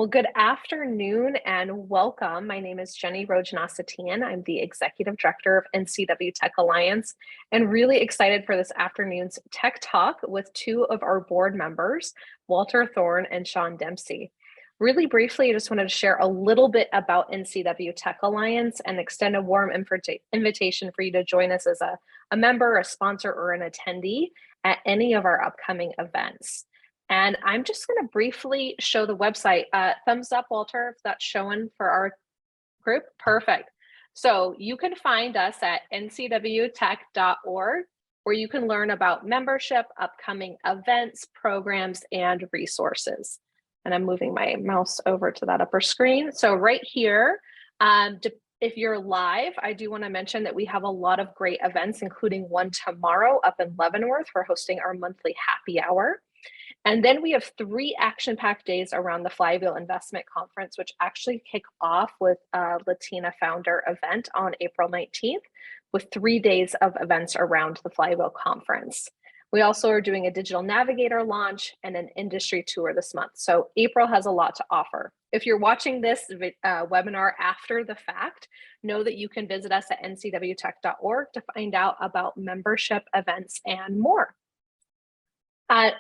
Well, good afternoon and welcome. My name is Jenny Rojnasatian. I'm the Executive Director of NCW Tech Alliance and really excited for this afternoon's Tech Talk with two of our board members, Walter Thorn and Shon Dempsey. Really briefly, I just wanted to share a little bit about NCW Tech Alliance and extend a warm invitation for you to join us as a member, a sponsor, or an attendee at any of our upcoming events. And I'm just going to briefly show the website. Thumbs up, Walter, if that's showing for our group. Perfect. So you can find us at ncwtech.org, where you can learn about membership, upcoming events, programs, and resources. And I'm moving my mouse over to that upper screen. So right here, if you're live, I do want to mention that we have a lot of great events, including one tomorrow up in Leavenworth. We're hosting our monthly happy hour. And then we have 3 action-packed days around the Flywheel Investment Conference, which actually kick off with a Latina Founder event on April 19th, with 3 days of events around the Flywheel Conference. We also are doing a Digital Navigator launch and an industry tour this month. So April has a lot to offer. If you're watching this webinar after the fact, know that you can visit us at ncwtech.org to find out about membership, events, and more.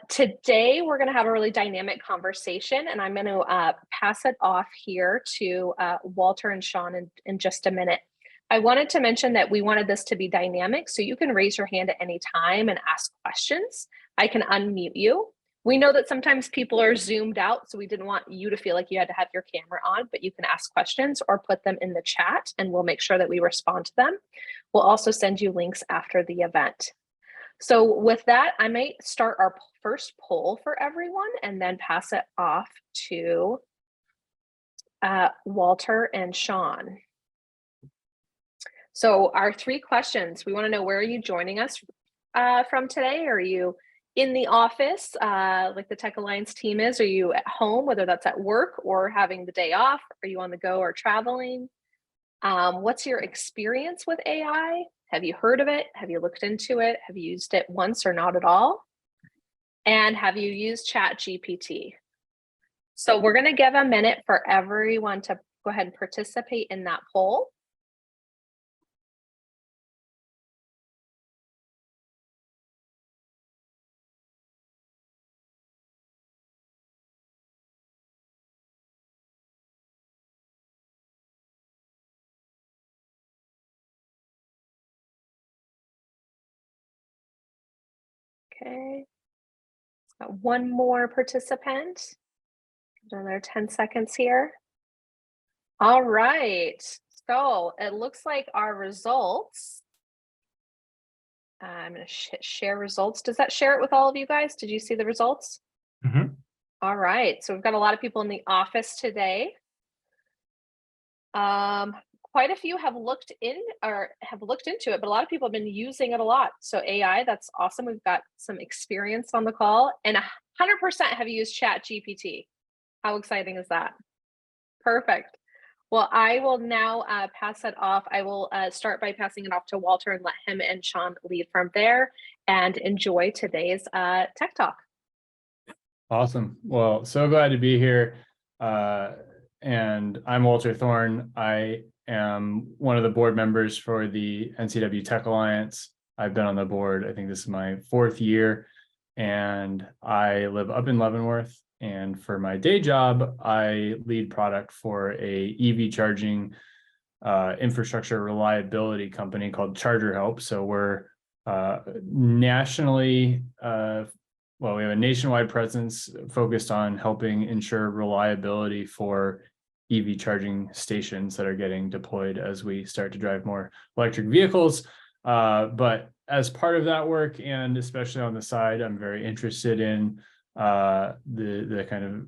Today, we're going to have a really dynamic conversation, and I'm going to pass it off here to Walter and Shon in just a minute. I wanted to mention that we wanted this to be dynamic, so you can raise your hand at any time and ask questions. I can unmute you. We know that sometimes people are zoomed out, so we didn't want you to feel like you had to have your camera on, but you can ask questions or put them in the chat, and we'll make sure that we respond to them. We'll also send you links after the event. So with that, I might start our first poll for everyone and then pass it off to Walter and Shon. So our 3 questions, we want to know, where are you joining us from today? Are you in the office like the Tech Alliance team is? Are you at home, whether that's at work or having the day off? Are you on the go or traveling? What's your experience with AI? Have you heard of it? Have you looked into it? Have you used it once or not at all? And have you used ChatGPT? So we're going to give a minute for everyone to go ahead and participate in that poll. Okay. Got one more participant. Another 10 seconds here. All right. So it looks like our results. I'm going to share results. Does that share it with all of you guys? Did you see the results? Mm-hmm. All right. So we've got a lot of people in the office today. Quite a few have looked into it, but a lot of people have been using it a lot. So AI, that's awesome. We've got some experience on the call, and 100% have used ChatGPT. How exciting is that? Perfect. Well, I will now pass it off. I will start by passing it off to Walter and let him and Shon lead from there and enjoy today's Tech Talk. Awesome. Well, so glad to be here. And I'm Walter Thorn. I am one of the board members for the NCW Tech Alliance. I've been on the board, I think this is my 4th year, and I live up in Leavenworth. And for my day job, I lead product for a EV charging infrastructure reliability company called Charger Help. So we're nationally, well, we have a nationwide presence focused on helping ensure reliability for EV charging stations that are getting deployed as we start to drive more electric vehicles. But as part of that work, and especially on the side, I'm very interested in the kind of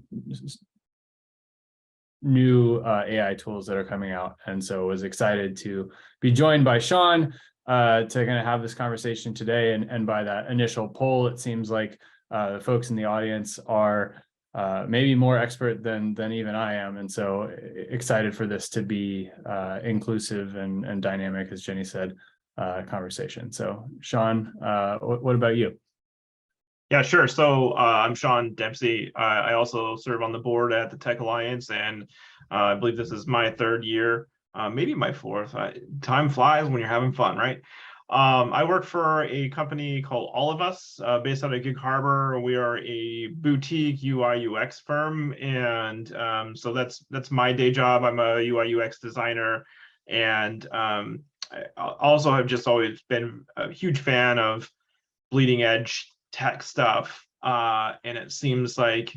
new AI tools that are coming out. And so I was excited to be joined by Shon to kind of have this conversation today. And by that initial poll, it seems like the folks in the audience are maybe more expert than even I am. And so excited for this to be inclusive and dynamic, as Jenny said, conversation. So Shon, what about you? Yeah, sure. So I'm Shon Dempsey. I also serve on the board at the Tech Alliance, and I believe this is my third year, maybe my fourth. Time flies when you're having fun, right? I work for a company called All of Us, based out of Gig Harbor. We are a boutique UI UX firm, and so that's my day job. I'm a UI UX designer, and I also have just always been a huge fan of bleeding edge tech stuff. And it seems like,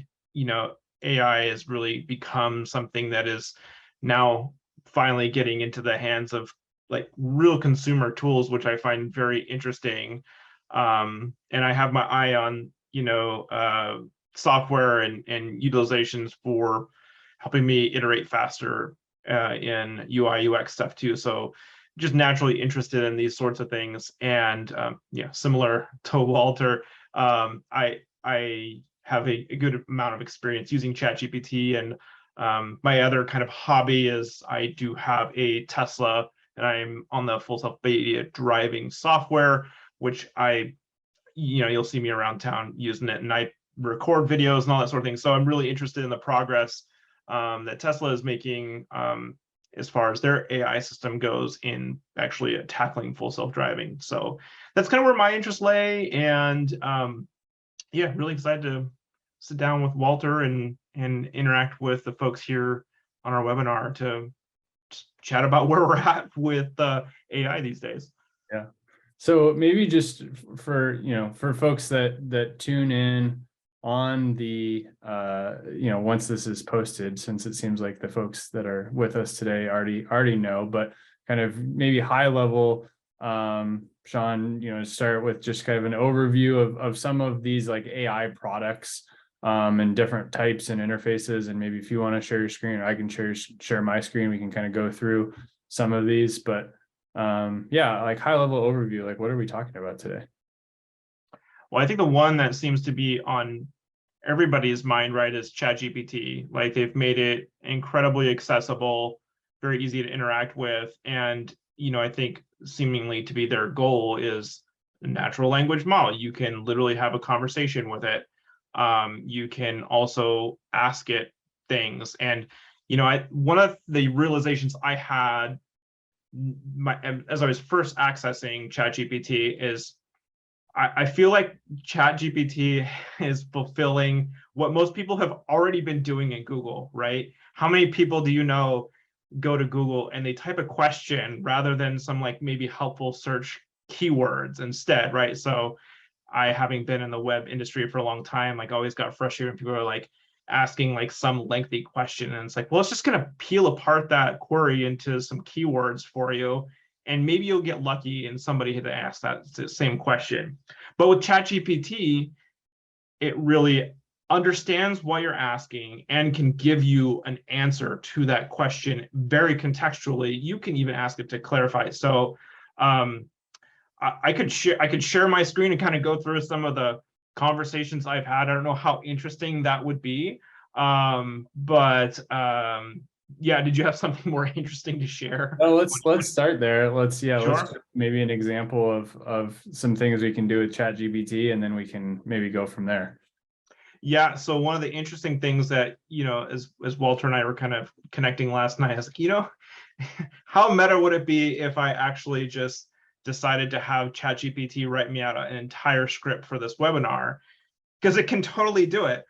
AI has really become something that is now finally getting into the hands of like real consumer tools, which I find very interesting. And I have my eye on, software and utilizations for helping me iterate faster in UI UX stuff too. So just naturally interested in these sorts of things. And yeah, similar to Walter, I have a good amount of experience using ChatGPT, and my other kind of hobby is I do have a Tesla, and I'm on the full self beta driving software, which you'll see me around town using it, and I record videos and all that sort of thing. So I'm really interested in the progress that Tesla is making as far as their AI system goes in actually tackling full self-driving. So that's kind of where my interest lay. And yeah, really excited to sit down with Walter and interact with the folks here on our webinar to chat about where we're at with AI these days. Yeah. So maybe just for folks that tune in on the once this is posted, since it seems like the folks that are with us today already know, but kind of maybe high level, Shon, start with just kind of an overview of some of these like AI products and different types and interfaces. And maybe if you want to share your screen, or I can share my screen, we can kind of go through some of these. But yeah, like high level overview, like what are we talking about today? Well, I think the one that seems to be on everybody's mind, right, is ChatGPT. Like they've made it incredibly accessible, very easy to interact with. And, I think seemingly to be their goal is a natural language model. You can literally have a conversation with it. You can also ask it things. And, one of the realizations I had as I was first accessing ChatGPT is I feel like ChatGPT is fulfilling what most people have already been doing in Google, right? How many people do you know go to Google and they type a question rather than some like maybe helpful search keywords instead, right? So I, having been in the web industry for a long time, like always got frustrated when people are like asking like some lengthy question, and it's like, well, it's just going to peel apart that query into some keywords for you, and maybe you'll get lucky and somebody had asked that same question. But with ChatGPT, it really understands what you're asking and can give you an answer to that question very contextually. You can even ask it to clarify. So I could share my screen and kind of go through some of the conversations I've had. I don't know how interesting that would be, but yeah, did you have something more interesting to share? Oh, let's start there. Let's Sure. maybe an example of some things we can do with ChatGPT, and then we can maybe go from there. Yeah, so one of the interesting things that, as Walter and I were kind of connecting last night, I was like, how meta would it be if I actually just decided to have ChatGPT write me out an entire script for this webinar? Because it can totally do it.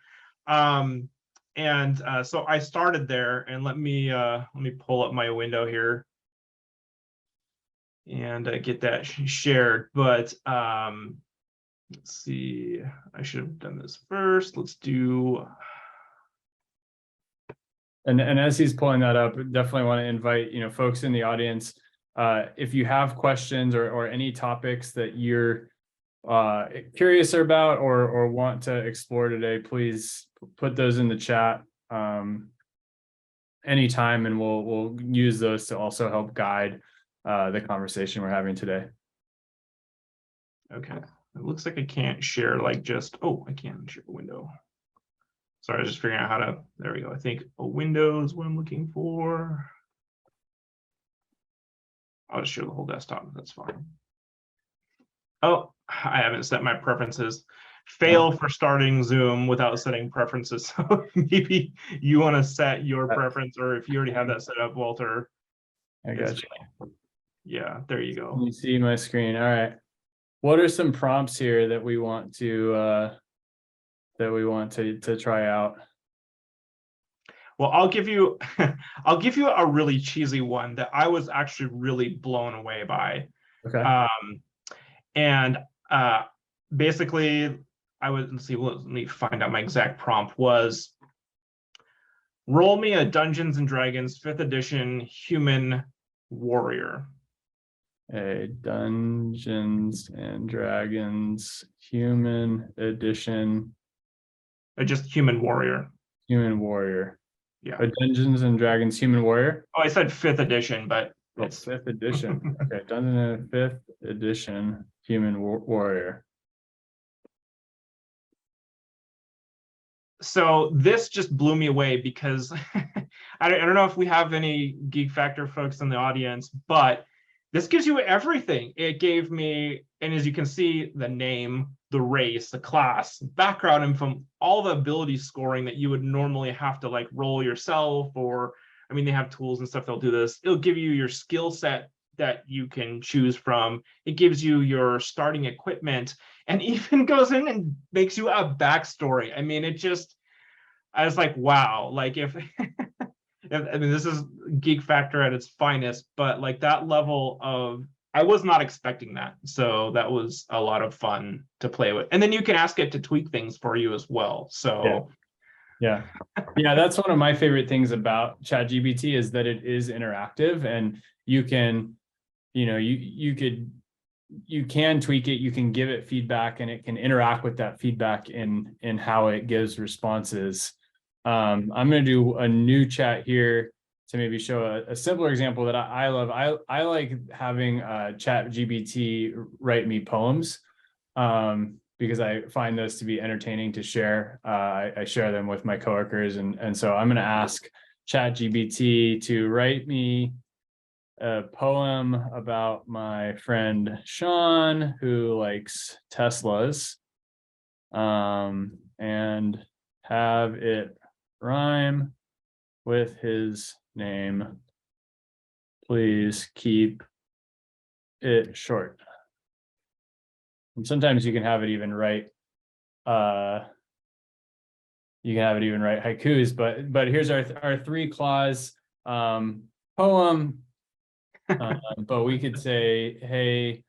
And so I started there, and let me pull up my window here and get that shared. But let's see, I should have done this first. Let's do. And as he's pulling that up, definitely want to invite folks in the audience. If you have questions or any topics that you're curious about or want to explore today, please put those in the chat anytime, and we'll use those to also help guide the conversation we're having today. Okay, it looks like I can't share I can share a window. Sorry, I was just figuring out how to, there we go. I think a window is what I'm looking for. I'll just share the whole desktop, that's fine. Oh, I haven't set my preferences. fail for starting Zoom without setting preferences. So maybe you want to set your preference, or if you already have that set up, Walter. I got you. Yeah, there you go. You see my screen. All right. What are some prompts here that we want to try out? Well, I'll give you a really cheesy one that I was actually really blown away by. Okay. And basically, let's let me find out my exact prompt was, roll me a Dungeons and Dragons 5th edition human warrior. A Dungeons and Dragons human edition. Just human warrior. Human warrior. Yeah. A Dungeons and Dragons human warrior. Oh, I said 5th edition, but it's 5th edition. Okay, Dungeons and 5th edition human warrior. So this just blew me away because I don't know if we have any Geek Factor folks in the audience, but this gives you everything. It gave me, and as you can see, the name, the race, the class, background info, all the ability scoring that you would normally have to like roll yourself, or, I mean, they have tools and stuff that'll do this. It'll give you your skill set that you can choose from. It gives you your starting equipment, and even goes in and makes you a backstory. I mean, I was like, wow, like if I mean, this is Geek Factor at its finest, but like that level of, I was not expecting that. So that was a lot of fun to play with. And then you can ask it to tweak things for you as well. So yeah, that's one of my favorite things about ChatGPT is that it is interactive, and you can, you can tweak it, you can give it feedback, and it can interact with that feedback in how it gives responses. I'm going to do a new chat here to maybe show a simpler example that I love. I like having ChatGPT write me poems because I find those to be entertaining to share. I share them with my coworkers, and so I'm going to ask ChatGPT to write me a poem about my friend Shon, who likes Teslas, and have it rhyme with his name. Please keep it short. And sometimes you can have it even write haikus, but here's our 3 clause poem. But we could say, hey,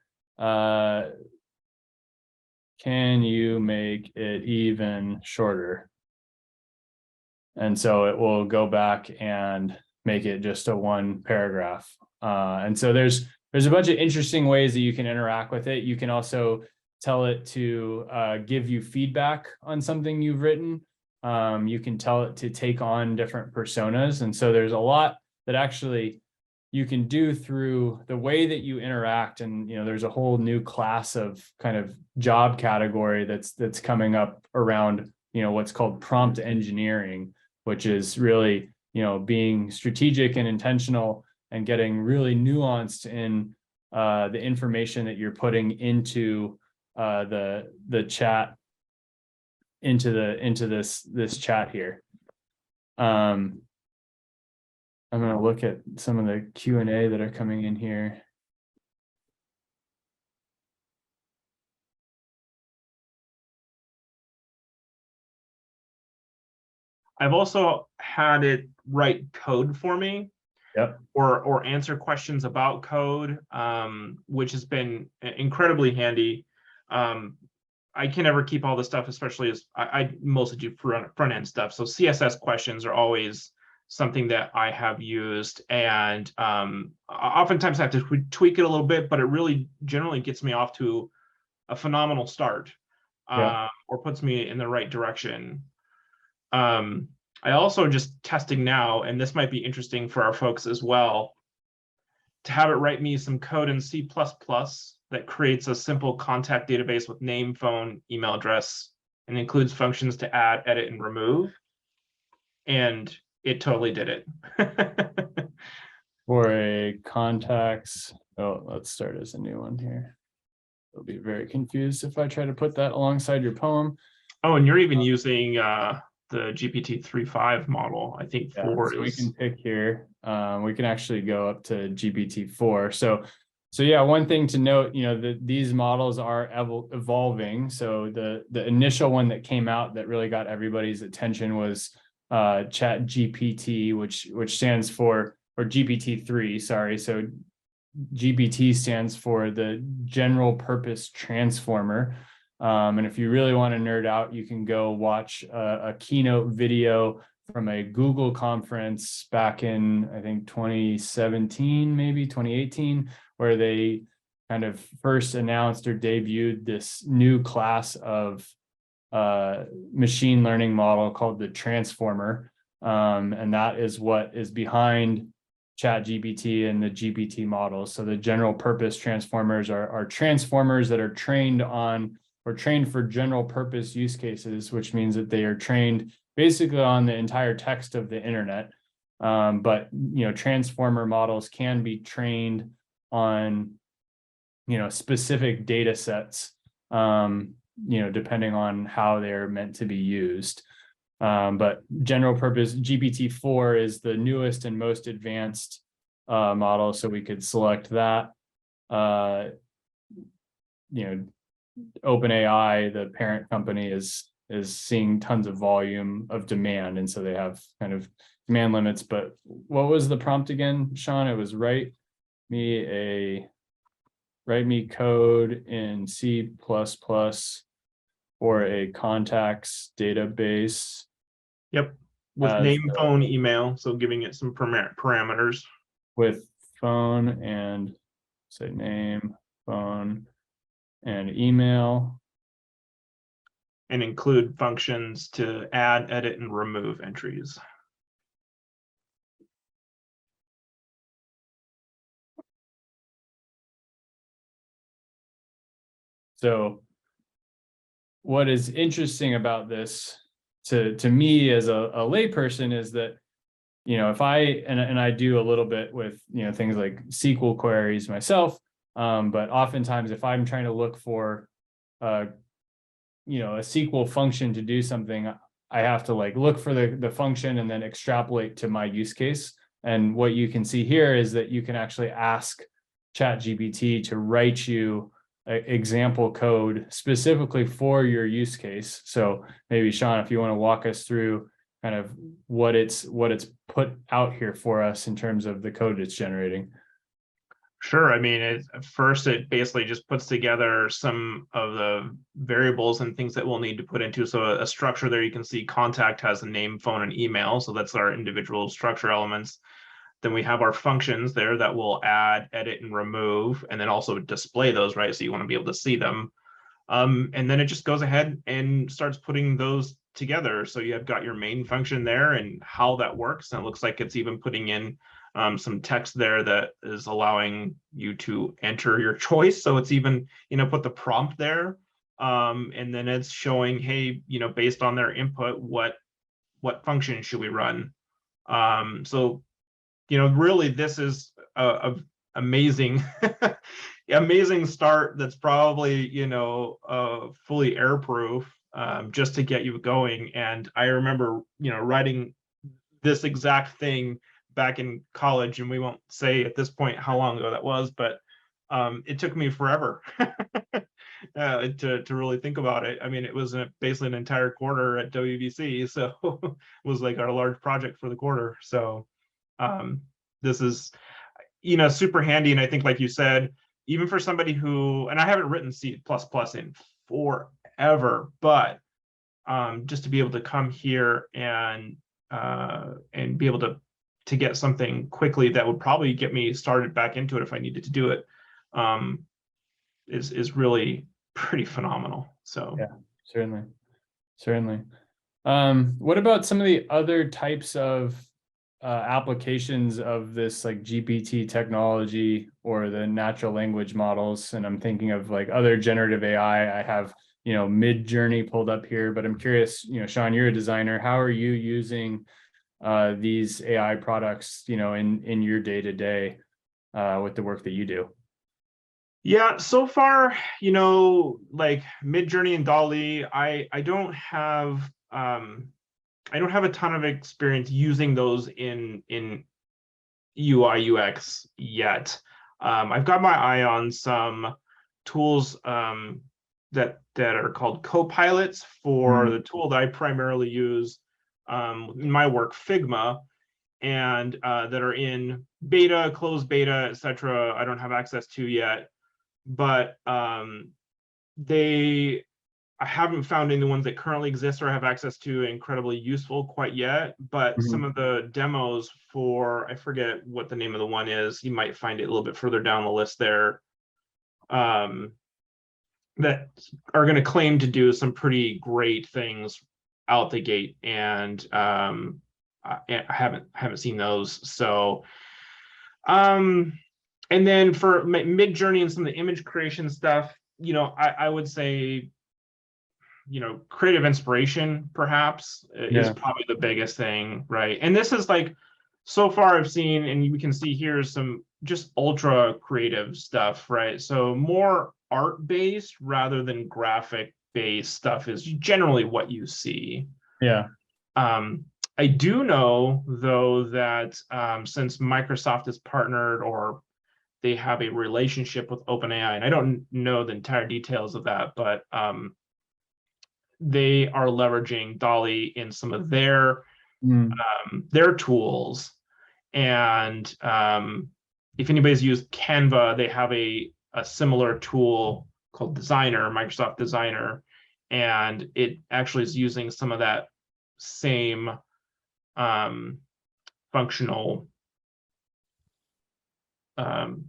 can you make it even shorter? And so it will go back and make it just a 1 paragraph. And so there's a bunch of interesting ways that you can interact with it. You can also tell it to give you feedback on something you've written. You can tell it to take on different personas. And so there's a lot that actually you can do through the way that you interact. And there's a whole new class of kind of job category that's coming up around what's called prompt engineering, which is really being strategic and intentional and getting really nuanced in the information that you're putting into the chat, into this chat here. I'm going to look at some of the Q&A that are coming in here. I've also had it write code for me. Yep. Or answer questions about code, which has been incredibly handy. I can never keep all the stuff, especially as I mostly do front end stuff. So CSS questions are always something that I have used, and oftentimes I have to tweak it a little bit, but it really generally gets me off to a phenomenal start, or puts me in the right direction. I also just testing now, and this might be interesting for our folks as well, to have it write me some code in C++ that creates a simple contact database with name, phone, email address, and includes functions to add, edit, and remove. And it totally did it. For a contacts, let's start as a new one here. They'll be very confused if I try to put that alongside your poem. Oh, and you're even using the GPT 3.5 model. I think Yeah, 4 so we is. can pick here. We can actually go up to GPT-4. So yeah, one thing to note, these models are evolving. So the initial one that came out that really got everybody's attention was ChatGPT, which stands for, or GPT-3, sorry. So GPT stands for the General Purpose Transformer. And if you really want to nerd out, you can go watch a keynote video from a Google conference back in, I think, 2017, maybe 2018, where they kind of first announced or debuted this new class of machine learning model called the Transformer. And that is what is behind ChatGPT and the GPT models. So the general purpose transformers are transformers that are trained on or trained for general purpose use cases, which means that they are trained basically on the entire text of the internet. But transformer models can be trained on specific data sets, depending on how they're meant to be used. But general purpose GPT-4 is the newest and most advanced model, so we could select that. OpenAI, the parent company, is seeing tons of volume of demand, and so they have kind of demand limits. But what was the prompt again, Shon? It was write me code in C++ for a contacts database. Yep. With name, phone, email. So giving it some parameters. With phone and say name, phone, and email. And include functions to add, edit, and remove entries. So what is interesting about this to me as a layperson is that, if I do a little bit with, things like SQL queries myself, but oftentimes if I'm trying to look for, a SQL function to do something, I have to look for the function and then extrapolate to my use case. And what you can see here is that you can actually ask ChatGPT to write you example code specifically for your use case. So maybe Shon, if you want to walk us through kind of what it's put out here for us in terms of the code it's generating. Sure. I mean, at first, it basically just puts together some of the variables and things that we'll need to put into. So a structure there, you can see contact has a name, phone, and email. So that's our individual structure elements. Then we have our functions there that will add, edit, and remove, and then also display those, right? So you want to be able to see them. And then it just goes ahead and starts putting those together. So you have got your main function there and how that works. And it looks like it's even putting in some text there that is allowing you to enter your choice. So it's even, put the prompt there. And then it's showing, hey, based on their input, what function should we run? So really, this is a amazing, amazing start. That's probably, fully airproof, just to get you going. And I remember, writing this exact thing back in college, and we won't say at this point how long ago that was, but it took me forever to really think about it. I mean, it was basically an entire quarter at WVC, so it was like our large project for the quarter. So this is, super handy. And I think, like you said, even for somebody who, and I haven't written C++ in forever, but just to be able to come here and be able to get something quickly that would probably get me started back into it if I needed to do it, is really pretty phenomenal. So yeah, certainly. What about some of the other types of applications of this GPT technology or the natural language models? And I'm thinking of other generative AI. I have Mid-Journey pulled up here, but I'm curious, Shon, you're a designer. How are you using these AI products in your day-to-day with the work that you do? Yeah, so far, like Midjourney and Dolly, I don't have a ton of experience using those in UI UX yet. I've got my eye on some tools that are called co-pilots for the tool that I primarily use in my work, Figma, and that are in beta, closed beta, etc. I don't have access to yet, but I haven't found any ones that currently exist or have access to incredibly useful quite yet, but some of the demos for, I forget what the name of the one is, you might find it a little bit further down the list there, that are going to claim to do some pretty great things out the gate, and I haven't seen those. So, and then for Midjourney and some of the image creation stuff, I would say, creative inspiration perhaps is probably the biggest thing, right? And this is like, so far I've seen, and we can see here some just ultra creative stuff, right? So more art based rather than graphic based stuff is generally what you see. Yeah. I do know though that since Microsoft is partnered, or they have a relationship with OpenAI, and I don't know the entire details of that, but they are leveraging Dolly in some of their tools. And if anybody's used Canva, they have a similar tool called Designer, Microsoft Designer, and it actually is using some of that same functional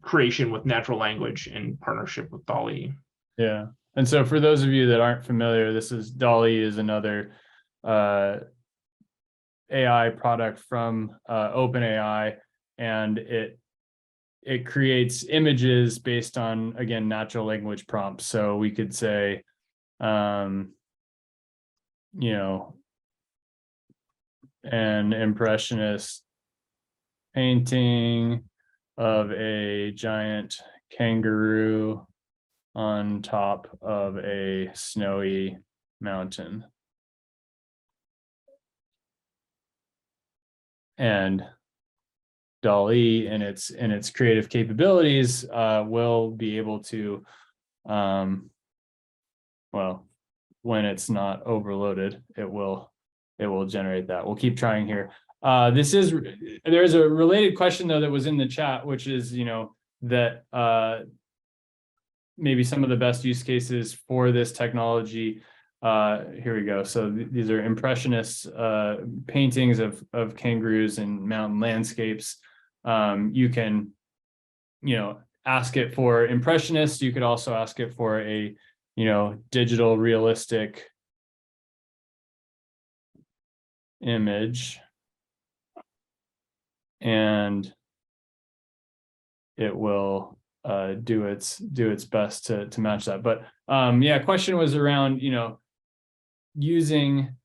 creation with natural language in partnership with Dolly. Yeah. And so for those of you that aren't familiar, Dolly is another AI product from OpenAI, and it creates images based on, again, natural language prompts. So we could say, an impressionist painting of a giant kangaroo on top of a snowy mountain. And DALL-E and its creative capabilities will be able to, well, when it's not overloaded, it will generate that. We'll keep trying here. There's a related question though that was in the chat, which is, that maybe some of the best use cases for this technology. Here we go. So these are impressionist paintings of kangaroos and mountain landscapes. You can, ask it for impressionist. You could also ask it for a, digital realistic image, and it will do its best to match that. But yeah, question was around, using,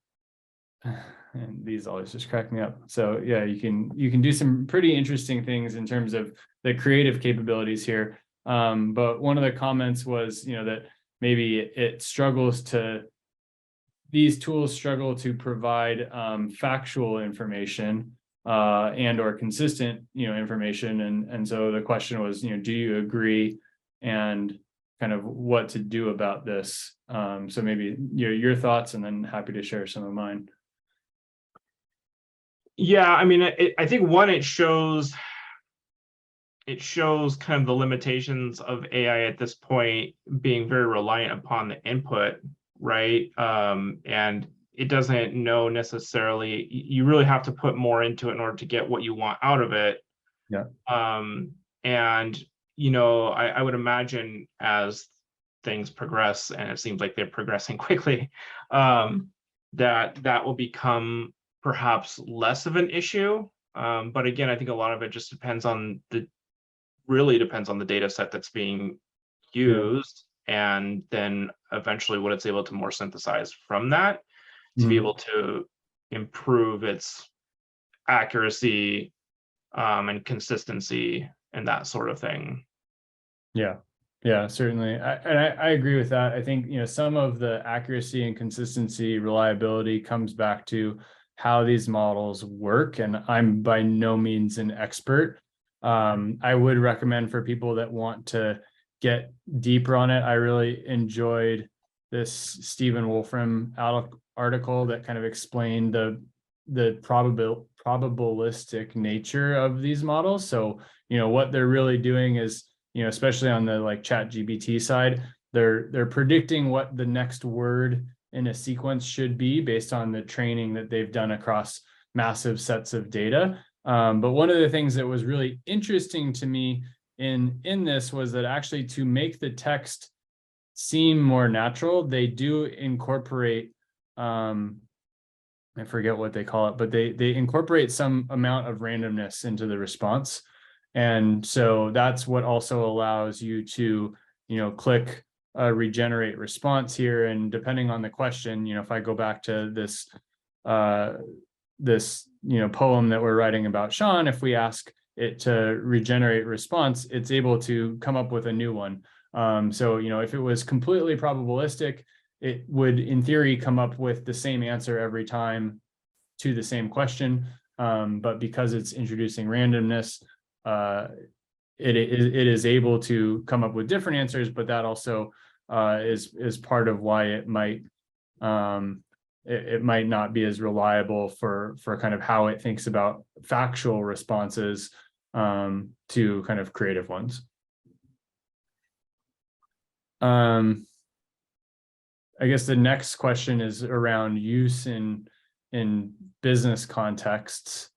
and these always just crack me up. So yeah, you can do some pretty interesting things in terms of the creative capabilities here. But one of the comments was, that maybe these tools struggle to provide factual information and or consistent, information. And so the question was, do you agree, and kind of what to do about this? So maybe your thoughts, and then happy to share some of mine. Yeah, I mean, I think one, it shows kind of the limitations of AI at this point, being very reliant upon the input, right? And it doesn't know necessarily, you really have to put more into it in order to get what you want out of it. Yeah. And, I would imagine as things progress, and it seems like they're progressing quickly, that will become perhaps less of an issue. But again, I think a lot of it just depends on the data set that's being used, and then eventually what it's able to more synthesize from that to be able to improve its accuracy and consistency and that sort of thing. Yeah. Yeah, certainly. I agree with that. I think, some of the accuracy and consistency, reliability comes back to how these models work. And I'm by no means an expert. I would recommend for people that want to get deeper on it. I really enjoyed this Stephen Wolfram article that kind of explained the probabilistic nature of these models. So, what they're really doing is, especially on the like ChatGPT side, they're predicting what the next word in a sequence should be based on the training that they've done across massive sets of data. But one of the things that was really interesting to me in this was that actually to make the text seem more natural, they do incorporate, I forget what they call it, but they incorporate some amount of randomness into the response. And so that's what also allows you to, click regenerate response here. And depending on the question, if I go back to this, poem that we're writing about Shon, if we ask it to regenerate response, it's able to come up with a new one. So, if it was completely probabilistic, it would, in theory, come up with the same answer every time to the same question. But because it's introducing randomness, it is able to come up with different answers, but that also is part of why it might not be as reliable for kind of how it thinks about factual responses to kind of creative ones. I guess the next question is around use in business contexts.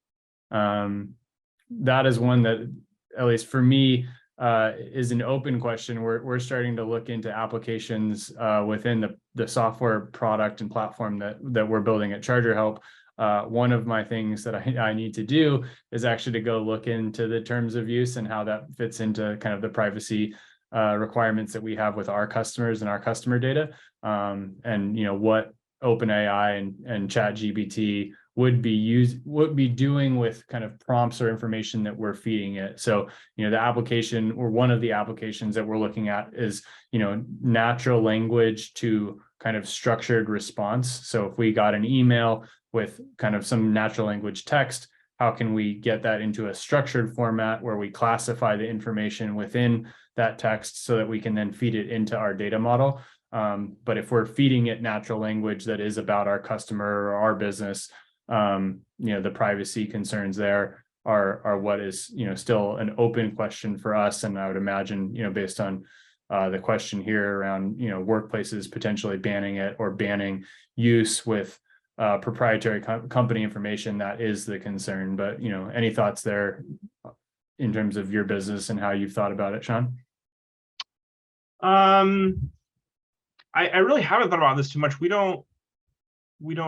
That is one that, at least for me, is an open question. We're starting to look into applications within the software product and platform that we're building at Charger Help. One of my things that I need to do is actually to go look into the terms of use and how that fits into kind of the privacy requirements that we have with our customers and our customer data, and what OpenAI and ChatGPT would be doing with kind of prompts or information that we're feeding it. So, the application, or one of the applications that we're looking at, is, natural language to kind of structured response. So if we got an email with kind of some natural language text, how can we get that into a structured format where we classify the information within that text so that we can then feed it into our data model? But if we're feeding it natural language that is about our customer or our business, the privacy concerns there are what is, still an open question for us. And I would imagine, based on the question here around, workplaces potentially banning it or banning use with proprietary company information, that is the concern. But, any thoughts there in terms of your business and how you've thought about it, Shon? I really haven't thought about this too much. We don't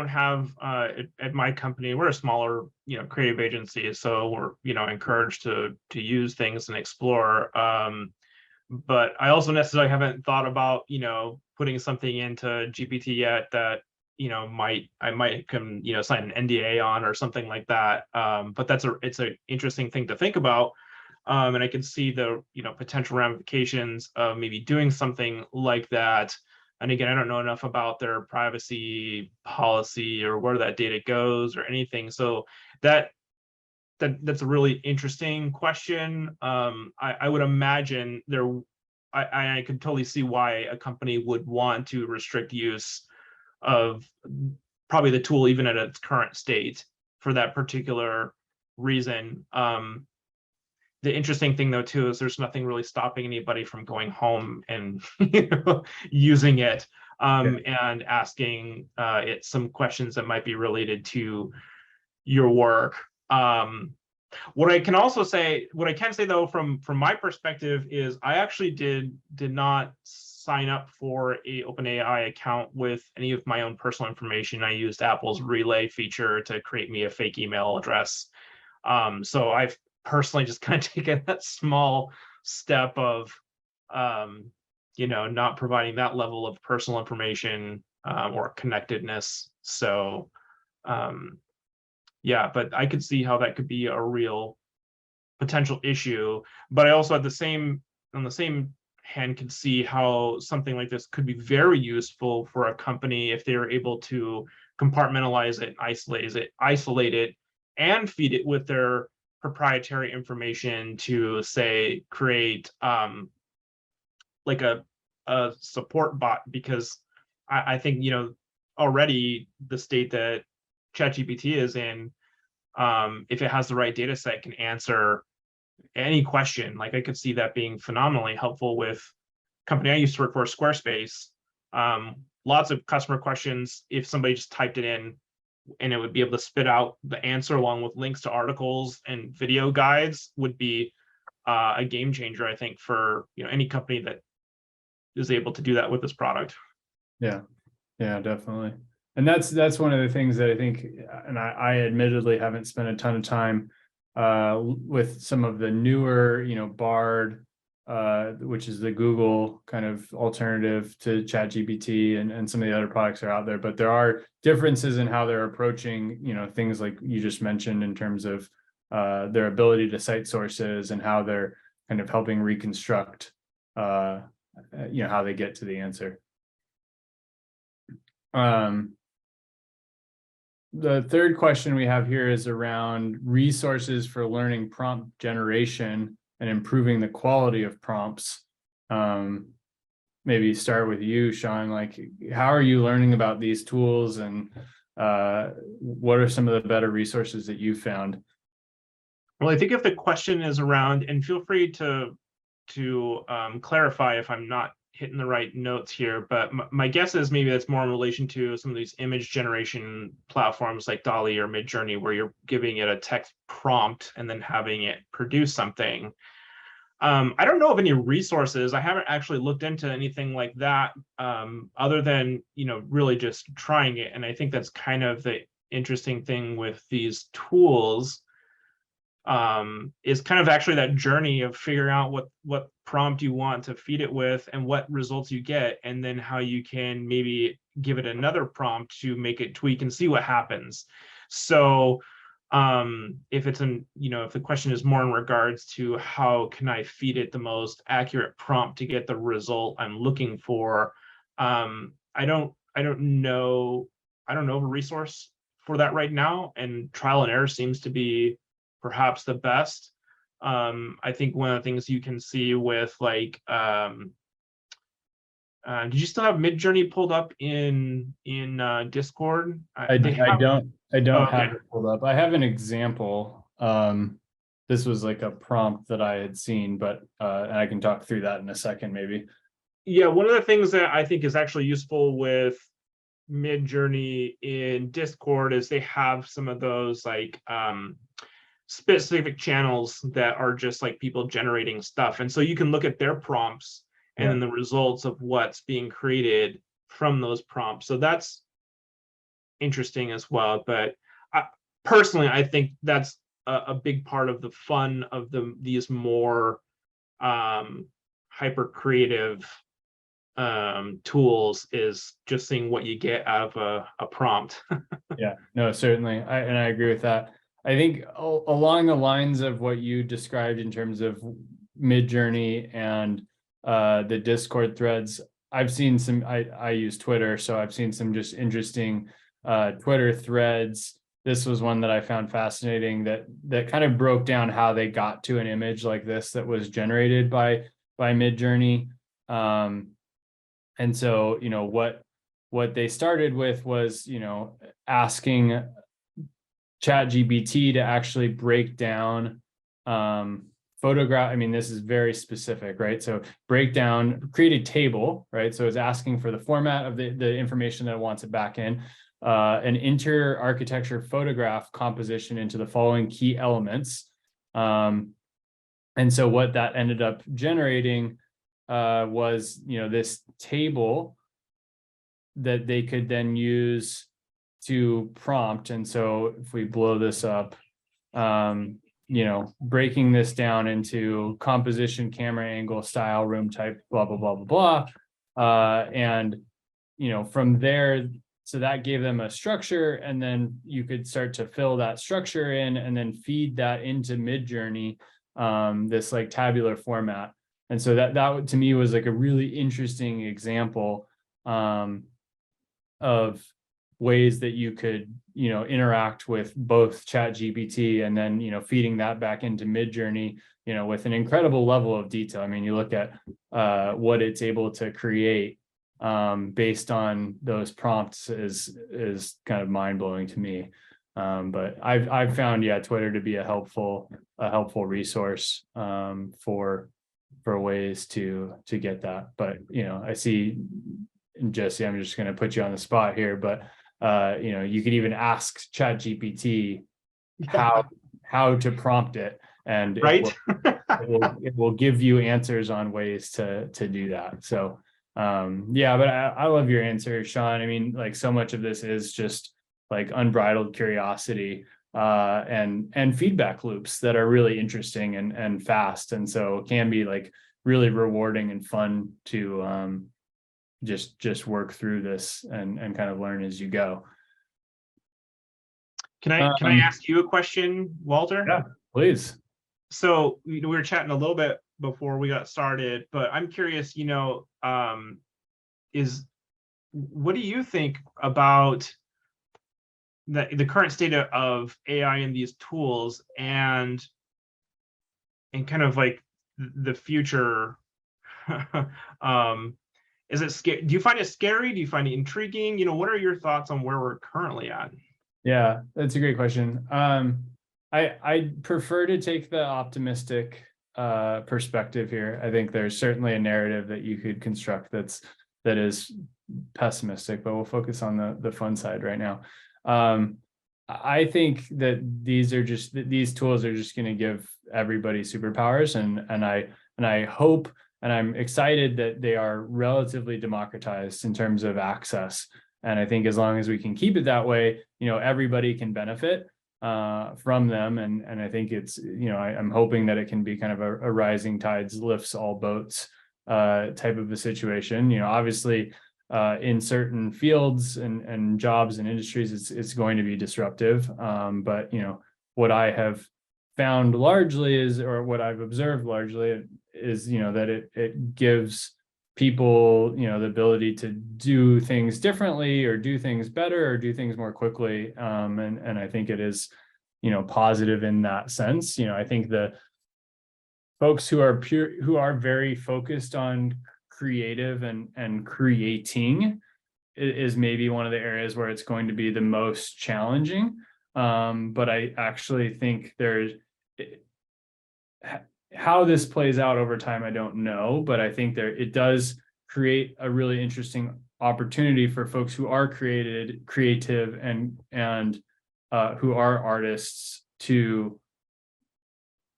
have at my company, we're a smaller, creative agency, so we're, encouraged to use things and explore. But I also necessarily haven't thought about, putting something into GPT yet that, I might come, sign an NDA on or something like that. But it's an interesting thing to think about. And I can see the, potential ramifications of maybe doing something like that. And again, I don't know enough about their privacy policy or where that data goes or anything. So that's a really interesting question. I would imagine I could totally see why a company would want to restrict use of probably the tool even at its current state for that particular reason. The interesting thing, though, too, is there's nothing really stopping anybody from going home and using it and asking it some questions that might be related to your work. What I can say, though, from my perspective, is I actually did not sign up for a OpenAI account with any of my own personal information. I used Apple's Relay feature to create me a fake email address. So I've personally just kind of taken that small step of not providing that level of personal information or connectedness. So yeah, but I could see how that could be a real potential issue. But I also, on the same and can see how something like this could be very useful for a company if they were able to compartmentalize it, isolate it, and feed it with their proprietary information to, say, create like a support bot. Because I think, you know, already the state that ChatGPT is in, if it has the right data set, can answer any question. Like, I could see that being phenomenally helpful with company I used to work for, Squarespace. Lots of customer questions. If somebody just typed it in, and it would be able to spit out the answer along with links to articles and video guides, would be a game changer, I think, for, you know, any company that is able to do that with this product. Yeah, definitely. And that's one of the things that I think, and I admittedly haven't spent a ton of time with some of the newer, you know, Bard, which is the Google kind of alternative to ChatGPT, and some of the other products are out there, but there are differences in how they're approaching, you know, things like you just mentioned in terms of their ability to cite sources and how they're kind of helping reconstruct, you know, how they get to the answer. The third question we have here is around resources for learning prompt generation and improving the quality of prompts. Maybe start with you, Shon. Like, how are you learning about these tools, and what are some of the better resources that you found? Well, I think if the question is around, and feel free to clarify if I'm not hitting the right notes here, but my guess is maybe that's more in relation to some of these image generation platforms like DALL-E or Midjourney, where you're giving it a text prompt and then having it produce something. I don't know of any resources. I haven't actually looked into anything like that, other than, you know, really just trying it. And I think that's kind of the interesting thing with these tools, is kind of actually that journey of figuring out what prompt you want to feed it with and what results you get, and then how you can maybe give it another prompt to make it tweak and see what happens. So if it's you know, if the question is more in regards to how can I feed it the most accurate prompt to get the result I'm looking for, I don't know of a resource for that right now, and trial and error seems to be perhaps the best. I think one of the things you can see with, like, did you still have Midjourney pulled up in Discord? I don't okay. have it pulled up. I have an example. This was like a prompt that I had seen, but and I can talk through that in a second, maybe. Yeah, one of the things that I think is actually useful with Midjourney in Discord is they have some of those, like, specific channels that are just like people generating stuff, and so you can look at their prompts and then the results of what's being created from those prompts. So that's interesting as well. But personally, I think that's a big part of the fun of these more hyper creative tools, is just seeing what you get out of a prompt. Yeah, no, certainly. I agree with that. I think along the lines of what you described in terms of Midjourney and the Discord threads, I've seen some, I use Twitter, so I've seen some just interesting Twitter threads. This was one that I found fascinating that kind of broke down how they got to an image like this that was generated by Midjourney. And so, you know, what they started with was, you know, asking ChatGPT to actually break down photograph. I mean, this is very specific, right? So break down, create a table, right? So it's asking for the format of the information that it wants it back in, an inter-architecture photograph composition into the following key elements. And so what that ended up generating was, you know, this table that they could then use to prompt. And so if we blow this up, you know, breaking this down into composition, camera angle, style, room type, blah, blah, blah, blah, blah. And, you know, from there, so that gave them a structure, and then you could start to fill that structure in and then feed that into Midjourney, this like tabular format. And so that to me was like a really interesting example of ways that you could, interact with both ChatGPT and then, feeding that back into Midjourney, with an incredible level of detail. I mean, you look at what it's able to create based on those prompts is kind of mind blowing to me. But I've found, Twitter to be a helpful resource for ways to get that. But I see, Jesse, I'm just going to put you on the spot here, but you could even ask ChatGPT how to prompt it, and Right. it will give you answers on ways to do that. So but I love your answer, Shon. I mean, like, so much of this is just like unbridled curiosity and feedback loops that are really interesting and fast, and so it can be like really rewarding and fun to just work through this and kind of learn as you go. Can I ask you a question, Walter? Yeah, please. So we were chatting a little bit before we got started, but I'm curious, what do you think about the current state of AI in these tools, and kind of like the future? Is it scary? Do you find it scary? Do you find it intriguing? What are your thoughts on where we're currently at? Yeah, that's a great question. I prefer to take the optimistic perspective here. I think there's certainly a narrative that you could construct that is pessimistic, but we'll focus on the fun side right now. I think that these tools are just going to give everybody superpowers, and I hope, and I'm excited that they are relatively democratized in terms of access. And I think as long as we can keep it that way, everybody can benefit from them. And I think it's, I'm hoping that it can be kind of a rising tides lifts all boats type of a situation. Obviously, in certain fields and jobs and industries, it's going to be disruptive. But what I have found largely is, or what I've observed largely is, that it gives people, the ability to do things differently, or do things better, or do things more quickly. And I think it is, positive in that sense. I think the folks who are very focused on creative and creating is maybe one of the areas where it's going to be the most challenging. But I actually think how this plays out over time, I don't know, but I think it does create a really interesting opportunity for folks who are creative and who are artists to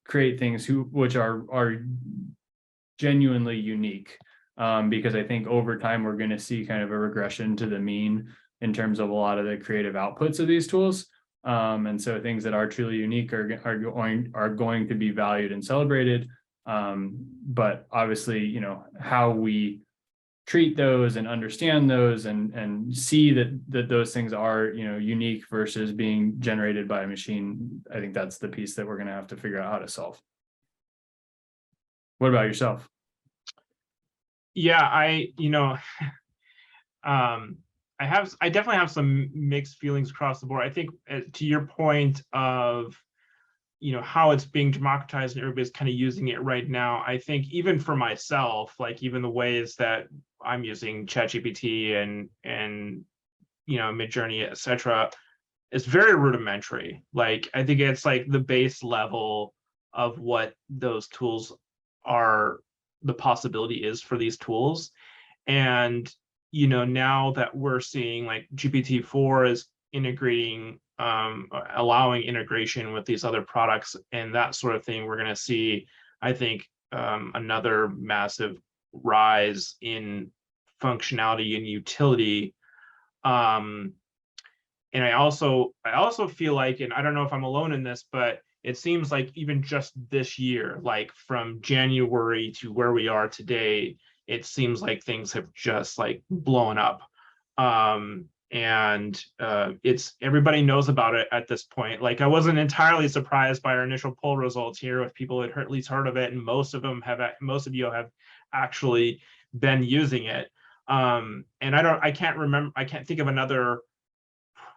create things which are genuinely unique. Because I think over time we're going to see kind of a regression to the mean in terms of a lot of the creative outputs of these tools. And so things that are truly unique are going to be valued and celebrated. But obviously, how we treat those and understand those and see that those things are, unique versus being generated by a machine, I think that's the piece that we're going to have to figure out how to solve. What about yourself? Yeah, I definitely have some mixed feelings across the board. I think to your point of, how it's being democratized and everybody's kind of using it right now, I think even for myself, like even the ways that I'm using ChatGPT and Midjourney, etc., it's very rudimentary. Like, I think it's like the base level of what those tools are, the possibility is for these tools. And now that we're seeing like GPT-4 is integrating, allowing integration with these other products and that sort of thing, we're going to see, I think, another massive rise in functionality and utility. And I also feel like, and I don't know if I'm alone in this, but it seems like even just this year, like from January to where we are today, it seems like things have just like blown up. And it's everybody knows about it at this point. Like I wasn't entirely surprised by our initial poll results here if people had at least heard of it, and most of you have actually been using it. And I can't think of another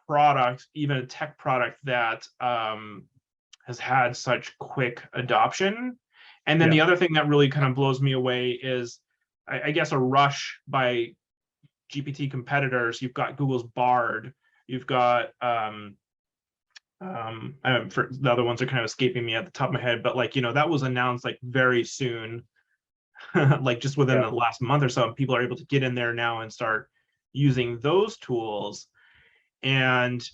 product, even a tech product, that has had such quick adoption. And then the other thing that really kind of blows me away is, I guess, a rush by GPT competitors. You've got Google's Bard, you've got the other ones are kind of escaping me at the top of my head, but like, that was announced like very soon, like just within the last month or so, and people are able to get in there now and start using those tools. And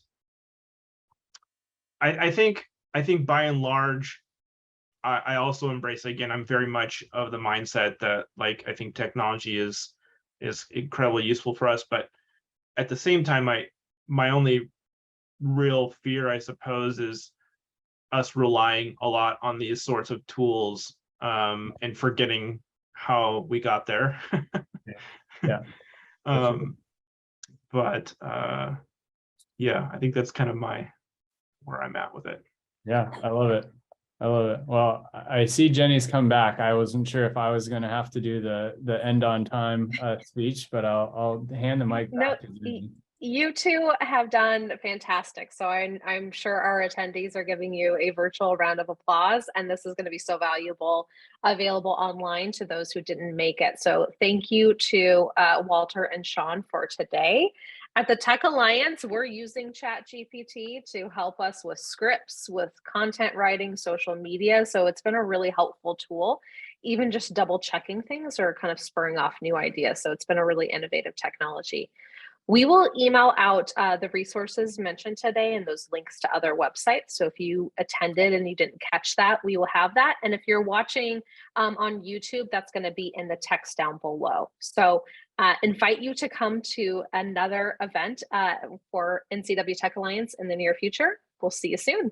I think by and large, I also embrace, again, I'm very much of the mindset that, like, I think technology is incredibly useful for us, but at the same time, my only real fear, I suppose, is us relying a lot on these sorts of tools and forgetting how we got there. Yeah. But yeah, I think that's kind of where I'm at with it. Yeah, I love it. I love it. Well, I see Jenny's come back. I wasn't sure if I was going to have to do the end on time speech, but I'll hand the mic back to Jenny. You two have done fantastic. So I'm sure our attendees are giving you a virtual round of applause, and this is going to be so valuable, available online to those who didn't make it. So thank you to Walter and Shon for today. At the Tech Alliance, we're using ChatGPT to help us with scripts, with content writing, social media. So it's been a really helpful tool, even just double checking things or kind of spurring off new ideas. So it's been a really innovative technology. We will email out the resources mentioned today and those links to other websites. So if you attended and you didn't catch that, we will have that. And if you're watching on YouTube, that's going to be in the text down below. So invite you to come to another event for NCW Tech Alliance in the near future. We'll see you soon.